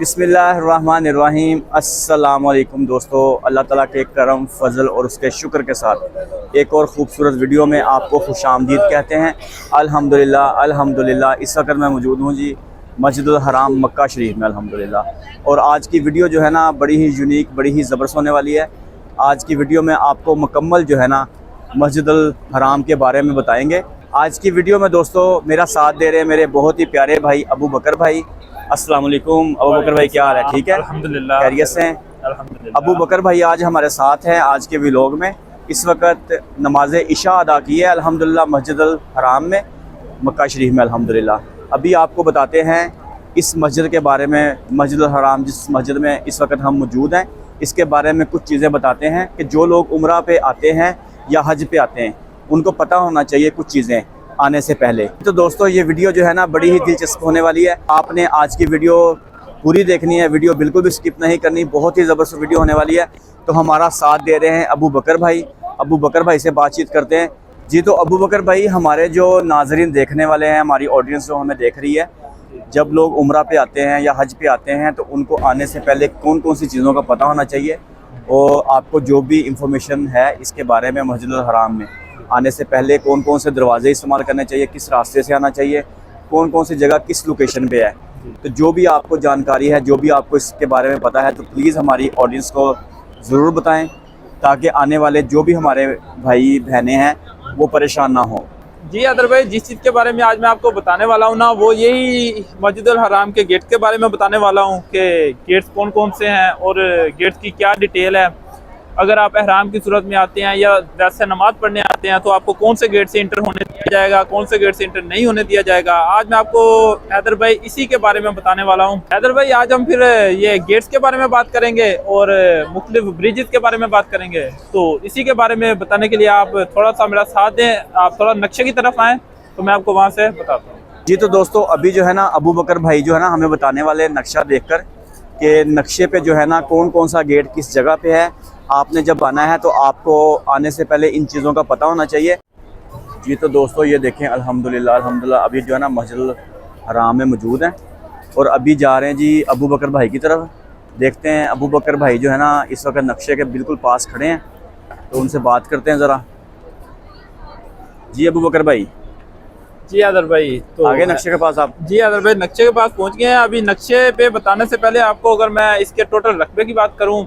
बिस्मिल्लाहिर्रहमानिर्रहीम। अस्सलाम वालेकुम दोस्तों, अल्लाह ताला के करम फजल और उसके शुक्र के साथ एक और ख़ूबसूरत वीडियो में आपको खुशामदीद कहते हैं। अल्हम्दुलिल्लाह अल्हम्दुलिल्लाह। इस वक्त मैं मौजूद हूँ जी मस्जिदुल हराम मक्का शरीफ में अल्हम्दुलिल्लाह। और आज की वीडियो जो है ना बड़ी ही यूनिक, बड़ी ही ज़बरदस्त होने वाली है। आज की वीडियो में आपको मुकम्मल जो है ना मस्जिदुल हराम के बारे में बताएंगे। आज की वीडियो में दोस्तों मेरा साथ दे रहे हैं मेरे बहुत ही प्यारे भाई अबू बकर भाई। अस्सलाम वालेकुम अबू बकर भाई, क्या हाल है? ठीक है, अल्हम्दुलिल्लाह, खैरियत से हैं? अल्हम्दुलिल्लाह। अबू बकर भाई आज हमारे साथ हैं आज के व्लॉग में। इस वक्त नमाज इशा अदा की है अल्हम्दुलिल्लाह मस्जिदुल हराम में मक्का शरीफ में अल्हम्दुलिल्लाह। अभी आपको बताते हैं इस मस्जिद के बारे में, मस्जिदुल हराम जिस मस्जिद में इस वक्त हम मौजूद हैं इसके बारे में कुछ चीज़ें बताते हैं कि जो लोग उम्रा पे आते हैं या हज पे आते हैं उनको पता होना चाहिए कुछ चीज़ें आने से पहले। तो दोस्तों ये वीडियो जो है ना बड़ी ही दिलचस्प होने वाली है। आपने आज की वीडियो पूरी देखनी है, वीडियो बिल्कुल भी स्किप नहीं करनी, बहुत ही ज़बरदस्त वीडियो होने वाली है। तो हमारा साथ दे रहे हैं अबू बकर भाई। अबू बकर भाई से बातचीत करते हैं जी। तो अबू बकर भाई, हमारे जो नाजरीन देखने वाले हैं, हमारी ऑडियंस जो हमें देख रही है, जब लोग उम्रा पे आते हैं या हज पे आते हैं तो उनको आने से पहले कौन कौन सी चीज़ों का पता होना चाहिए, और आपको जो भी इंफॉर्मेशन है इसके बारे में मस्जिदुल हराम में आने से पहले कौन कौन से दरवाजे इस्तेमाल करने चाहिए, किस रास्ते से आना चाहिए, कौन कौन सी जगह किस लोकेशन पे है, तो जो भी आपको जानकारी है, जो भी आपको इसके बारे में पता है तो प्लीज़ हमारी ऑडियंस को ज़रूर बताएं ताकि आने वाले जो भी हमारे भाई बहनें हैं वो परेशान ना हो। जी अदर भाई, जिस चीज़ के बारे में आज मैं आपको बताने वाला हूँ ना, वो यही मस्जिदुल हराम के गेट के बारे में बताने वाला हूँ कि गेट्स कौन कौन से हैं और गेट्स की क्या डिटेल है। अगर आप एहराम की सूरत में आते हैं या वैसे नमाज़ पढ़ने आते हैं तो आपको कौन से गेट से इंटर होने दिया जाएगा, कौन से गेट से इंटर नहीं होने दिया जाएगा, आज मैं आपको हैदर भाई इसी के बारे में बताने वाला हूँ। हैदर भाई, आज हम फिर ये गेट्स के बारे में बात करेंगे और मुख्तलिफ ब्रिजेस के बारे में बात करेंगे। तो इसी के बारे में बताने के लिए आप थोड़ा सा मेरा साथ दें, आप थोड़ा नक्शे की तरफ आएँ तो मैं आपको वहाँ से बताता हूँ। जी तो दोस्तों अभी जो है ना अबू बकर भाई जो है ना हमें बताने वाले नक्शा देखकर कि नक्शे पे जो है ना कौन कौन सा गेट किस जगह पे है। आपने जब आना है तो आपको आने से पहले इन चीज़ों का पता होना चाहिए। जी तो दोस्तों ये देखें अल्हम्दुलिल्लाह अल्हम्दुलिल्लाह, अभी जो है ना मस्जिदुल हराम में मौजूद हैं और अभी जा रहे हैं जी अबू बकर भाई की तरफ। देखते हैं अबू बकर भाई जो है ना इस वक्त नक्शे के बिल्कुल पास खड़े हैं, तो उनसे बात करते हैं ज़रा। जी अबू बकर भाई। जी अदर भाई, तो आगे नक्शे के पास आप। जी अदर भाई, नक्शे के पास पहुंच गए हैं। अभी नक्शे पे बताने से पहले आपको अगर मैं इसके टोटल रकबे की बात करूं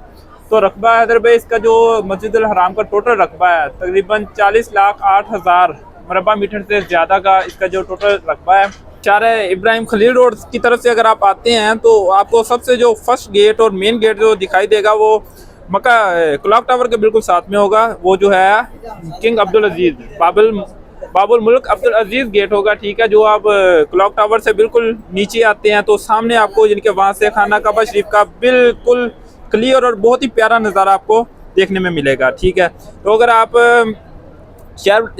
तो रकबा हैदर भाई, इसका जो मस्जिदुल हराम का टोटल रकबा है तकरीबन 40,08,000 मरबा मीटर से ज़्यादा का इसका जो टोटल रकबा है। चारे इब्राहिम खलील रोड की तरफ से अगर आप आते हैं तो आपको सबसे जो फर्स्ट गेट और मेन गेट जो दिखाई देगा वो मक्का क्लॉक टावर के बिल्कुल साथ में होगा। वो जो है किंग अब्दुल अजीज़ बाबुल मुल्क अब्दुल अजीज़ गेट होगा, ठीक है। जो आप क्लॉक टावर से बिल्कुल नीचे आते हैं तो सामने आपको जिनके वहाँ से खाना काबा शरीफ का बिल्कुल क्लियर और बहुत ही प्यारा नज़ारा आपको देखने में मिलेगा, ठीक है। तो अगर आप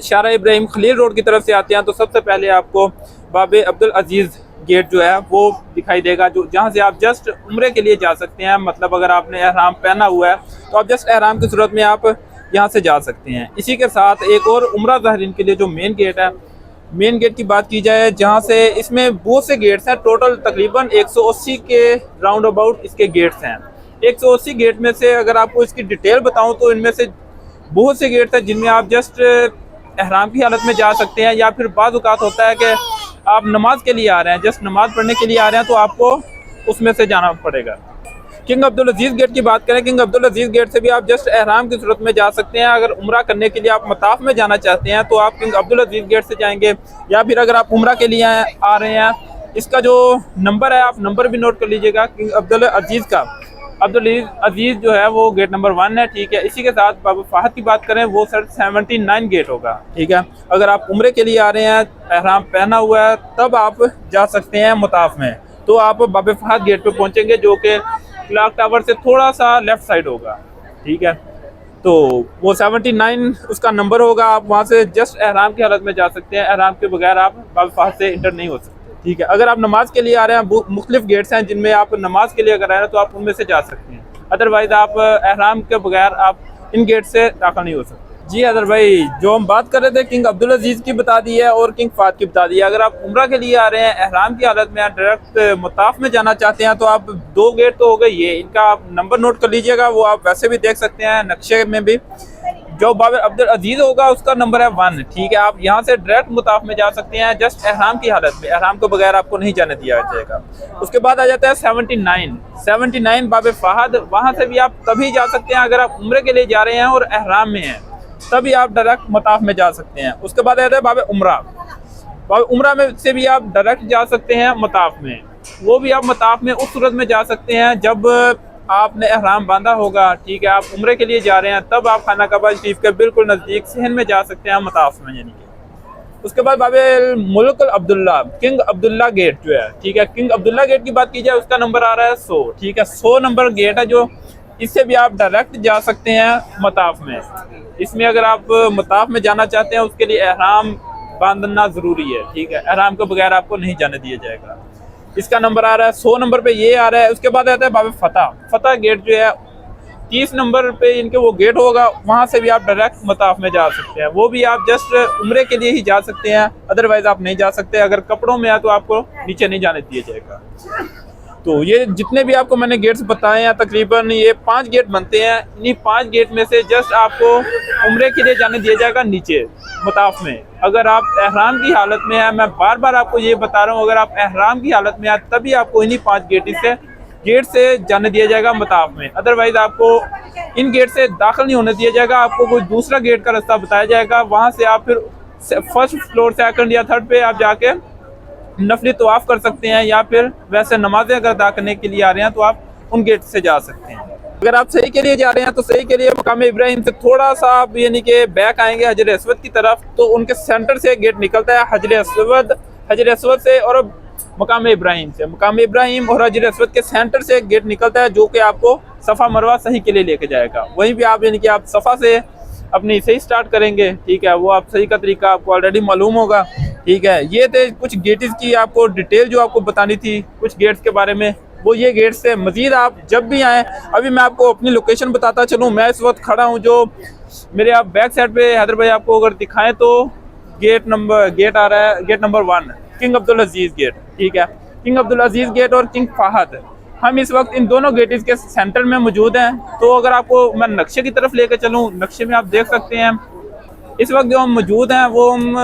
शारा इब्राहिम खलील रोड की तरफ से आते हैं तो सबसे पहले आपको बाबे अब्दुल अजीज़ गेट जो है वो दिखाई देगा, जो जहाँ से आप जस्ट उम्रे के लिए जा सकते हैं। मतलब अगर आपने एहराम पहना हुआ है तो आप जस्ट एहराम की सूरत में आप यहाँ से जा सकते हैं। इसी के साथ एक और उम्रा ज़ाहिरीन के लिए जो मेन गेट है, मेन गेट की बात की जाए जहाँ से इसमें बहुत से गेट्स हैं, टोटल तकरीबन 180 के राउंड अबाउट इसके गेट्स हैं। 180 गेट में से अगर आपको इसकी डिटेल बताऊं तो इनमें से बहुत से गेट्स हैं जिनमें आप जस्ट एहराम की हालत में जा सकते हैं, या फिर बाज़ औक़ात होता है कि आप नमाज के लिए आ रहे हैं, जस्ट नमाज पढ़ने के लिए आ रहे हैं तो आपको उसमें से जाना पड़ेगा। किंग अब्दुल अजीज़ गेट की बात करें, किंग अब्दुल अजीज़ गेट से भी आप जस्ट एहराम की सूरत में जा सकते हैं। अगर उम्रा करने के लिए आप मताफ में जाना चाहते हैं तो आप किंग अब्दुल अजीज़ गेट से जाएंगे, या फिर अगर आप उम्रा के लिए आ रहे हैं, इसका जो नंबर है आप नंबर भी नोट कर लीजिएगा। किंग अब्दुल अजीज़ का अब्दुल अजीज़ जो है वो गेट नंबर 1 है, ठीक है। इसी के साथ बाबा फहद की बात करें वो सर 79 गेट होगा, ठीक है। अगर आप उम्रे के लिए आ रहे हैं, एहराम पहना हुआ है, तब आप जा सकते हैं मुताफ में, तो आप बाबा फहद गेट पे पहुंचेंगे जो कि क्लॉक टावर से थोड़ा सा लेफ्ट साइड होगा, ठीक है। तो वो 79 उसका नंबर होगा, आप वहाँ से जस्ट एहराम की हालत में जा सकते हैं। एहराम के बगैर आप बाबा फहद से इंटर नहीं हो सकते, ठीक है। अगर आप नमाज के लिए आ रहे हैं, मुख्तलिफ गेट्स हैं जिनमें आप नमाज के लिए अगर आ रहे हैं तो आप उनमें से जा सकते हैं, अदरवाइज आप एहराम के बगैर आप इन गेट से दाखिल नहीं हो सकते। जी अदर भाई, जो हम बात कर रहे थे किंग अब्दुल अजीज की बता दी है और किंग फाहद की बता दी है। अगर आप उम्रा के लिए आ रहे हैं एहराम की हालत में, डायरेक्ट मुताफ में जाना चाहते हैं, तो आप 2 गेट तो हो गई है, इनका आप नंबर नोट कर लीजिएगा, वो आप वैसे भी देख सकते हैं नक्शे में भी। जो बाब अब्दुल अजीज होगा उसका नंबर है 1, ठीक है। आप यहाँ से डायरेक्ट मुताफ में जा सकते हैं जस्ट एहराम की हालत में, एहराम के बगैर आपको नहीं जाने दिया जाएगा। उसके बाद आ जाता है 79 बाब फहद, वहाँ से भी आप तभी जा सकते हैं अगर आप उम्रे के लिए जा रहे हैं और एहराम में हैं, तभी आप डायरेक्ट मुताफ में जा सकते हैं। उसके बाद आता है बाब उम्रा, बाब उम्रा में से भी आप डायरेक्ट जा सकते हैं मुताफ में, वो भी आप मुताफ में उस सूरत में जा सकते हैं जब आपने एहराम बांधा होगा, ठीक है। आप उम्रे के लिए जा रहे हैं तब आप खाना काबा शरीफ के बिल्कुल नज़दीक सहन में जा सकते हैं मुताफ में, यानी कि। उसके बाद बाब मुल्क अब्दुल्ला, किंग अब्दुल्ला गेट जो है, ठीक है, किंग अब्दुल्ला गेट की बात की जाए उसका नंबर आ रहा है 100, ठीक है। 100 नंबर गेट है जो, इससे भी आप डायरेक्ट जा सकते हैं मताफ में। इसमें अगर आप मताफ में जाना चाहते हैं उसके लिए एहराम बांधना ज़रूरी है, ठीक है, एहराम के बगैर आपको नहीं जाने दिया जाएगा। इसका नंबर आ रहा है 100 नंबर पे ये आ रहा है। उसके बाद आता है बाब फतह गेट जो है 30 नंबर पे इनके वो गेट होगा, वहाँ से भी आप डायरेक्ट मताफ में जा सकते हैं, वो भी आप जस्ट उम्रे के लिए ही जा सकते हैं, अदरवाइज आप नहीं जा सकते। अगर कपड़ों में है तो आपको नीचे नहीं जाने दिया जाएगा। तो ये जितने भी आपको मैंने गेट्स बताए हैं, तकरीबन ये 5 गेट बनते हैं। इन्हीं 5 गेट में से जस्ट आपको उम्रे के लिए जाने दिया जाएगा नीचे मताफ में। अगर आप एहराम की हालत में हैं, मैं बार बार आपको ये बता रहा हूँ, अगर आप एहराम की हालत में हैं तभी आपको इन्हीं 5 गेट से जाने दिया जाएगा मताफ में, अदरवाइज आपको इन गेट से दाखिल नहीं होने दिया जाएगा। आपको कोई दूसरा गेट का रास्ता बताया जाएगा, वहाँ से आप फिर फर्स्ट फ्लोर, सेकंड या थर्ड पे आप जाके नफली तवाफ कर सकते हैं, या फिर वैसे नमाजें अगर अदा करने के लिए आ रहे हैं तो आप उन गेट से जा सकते हैं। अगर आप सही के लिए जा रहे हैं तो सही के लिए मकाम इब्राहिम से थोड़ा सा आप यानी कि बैक आएंगे हजर अस्वद की तरफ, तो उनके सेंटर से गेट निकलता है हजर अस्वद से, और मकाम इब्राहिम से, मकाम इब्राहिम और हजर अस्वद के सेंटर से गेट निकलता है जो कि आपको सफ़ा मरवा सही के लिए लेके जाएगा। वहीं भी आप यानी कि आप सफ़ा से अपनी सही स्टार्ट करेंगे, ठीक है, वो आप सही का तरीका आपको ऑलरेडी मालूम होगा, ठीक है। ये थे कुछ गेट्स की आपको डिटेल जो आपको बतानी थी कुछ गेट्स के बारे में, वो ये गेट्स से। मज़ीद आप जब भी आएँ, अभी मैं आपको अपनी लोकेशन बताता चलूँ, मैं इस वक्त खड़ा हूँ जो मेरे आप बैक साइड पे हैदर भाई आपको अगर दिखाएं तो गेट आ रहा है, गेट नंबर 1 किंग अब्दुल अजीज गेट, ठीक है, किंग अब्दुल अजीज गेट और किंग फहद। हम इस वक्त इन दोनों गेट्स के सेंटर में मौजूद हैं। तो अगर आपको मैं नक्शे की तरफ लेकर चलूँ, नक्शे में आप देख सकते हैं इस वक्त जो हम मौजूद हैं वो हम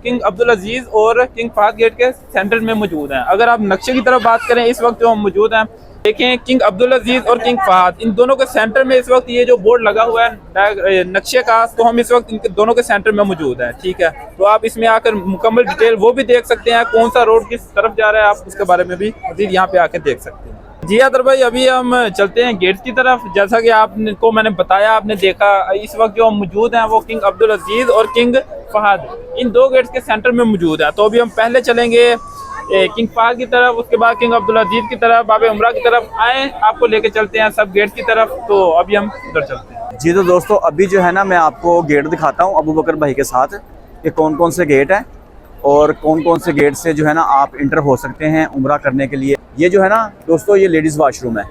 किंग अब्दुल अजीज और किंग फहद गेट के सेंटर में मौजूद हैं। अगर आप नक्शे की तरफ बात करें, इस वक्त जो हम मौजूद हैं, देखें किंग अब्दुल अजीज और किंग फहद, इन दोनों के सेंटर में इस वक्त ये जो बोर्ड लगा हुआ है नक्शे का, तो हम इस वक्त इनके दोनों के सेंटर में मौजूद हैं, ठीक है। तो आप इसमें आकर मुकम्मल डिटेल वो भी देख सकते हैं, कौन सा रोड किस तरफ जा रहा है, आप उसके बारे में भी मज़ीद यहाँ पे आके देख सकते हैं। जी अदर भाई, अभी हम चलते हैं गेट्स की तरफ। जैसा कि आपको मैंने बताया, आपने देखा, इस वक्त जो हम मौजूद हैं वो किंग अब्दुल अजीज और किंग फहद इन 2 गेट्स के सेंटर में मौजूद है। तो अभी हम पहले चलेंगे किंग फहद की तरफ, उसके बाद किंग अब्दुल अजीज की तरफ, बाब उमरा की तरफ आए, आपको लेके चलते हैं सब गेट्स की तरफ। तो अभी हम उधर चलते हैं। जी तो दोस्तों, अभी जो है ना मैं आपको गेट दिखाता हूँ अबू बकर भाई के साथ कि कौन कौन से गेट हैं और कौन कौन से गेट से जो है ना आप इंटर हो सकते हैं उम्रा करने के लिए। ये जो है ना दोस्तों, ये लेडीज़ वाशरूम है,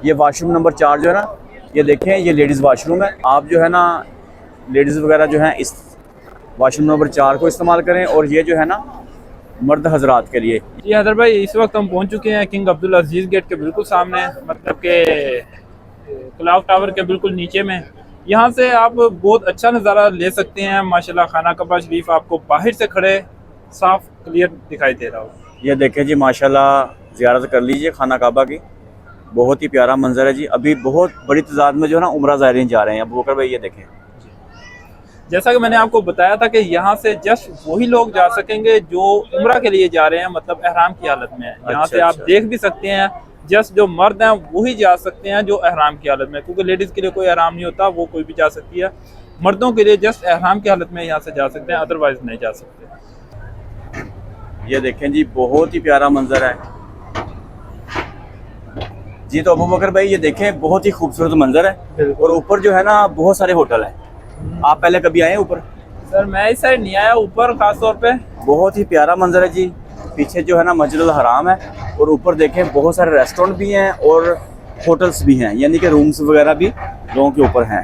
ये वाशरूम नंबर 4 जो है ना, ये देखें, ये लेडीज़ वाशरूम है। आप जो है ना लेडीज़ वगैरह जो हैं इस वाशरूम नंबर 4 को इस्तेमाल करें, और ये जो है ना मर्द हजरात के लिए। जी हैदर भाई, इस वक्त हम पहुंच चुके हैं किंग अब्दुल अजीज गेट के बिल्कुल सामने, मतलब के क्लॉक टावर के बिल्कुल नीचे में। यहाँ से आप बहुत अच्छा नज़ारा ले सकते हैं माशाल्लाह। खाना काबा शरीफ आपको बाहर से खड़े साफ क्लियर दिखाई दे रहा हो। ये देखें जी, माशाल्लाह ज़ियारत कर लीजिए खाना काबा की, बहुत ही प्यारा मंजर है जी। अभी बहुत बड़ी तादाद में जो है ना उम्रा ज़ायरीन जा रहे हैं। अबू बकर भाई ये देखें, जैसा कि मैंने आपको बताया था कि यहाँ से जस्ट वही लोग जा सकेंगे जो उम्रा के लिए जा रहे हैं, मतलब एहराम की हालत में है। यहाँ से आप देख भी सकते हैं, जस्ट जो मर्द हैं वही जा सकते हैं जो एहराम की हालत में, क्योंकि लेडीज़ के लिए कोई एहराम नहीं होता, वो कोई भी जा सकती है। मर्दों के लिए जस्ट एहराम की हालत में यहाँ से जा सकते हैं, अदरवाइज नहीं जा सकते। ये देखें जी, बहुत ही प्यारा मंजर है जी। तो अबू बकर भाई ये देखें, बहुत ही खूबसूरत मंजर है, और ऊपर जो है ना बहुत सारे होटल हैं। आप पहले कभी आए ऊपर? सर मैं इस साइड नहीं आया ऊपर, खास तौर पे। बहुत ही प्यारा मंजर है जी। पीछे जो है ना मस्जिद अल हराम है, और ऊपर देखें बहुत सारे रेस्टोरेंट भी हैं और होटल्स भी हैं, यानी कि रूम्स वगैरह भी लोगों के ऊपर हैं।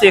6,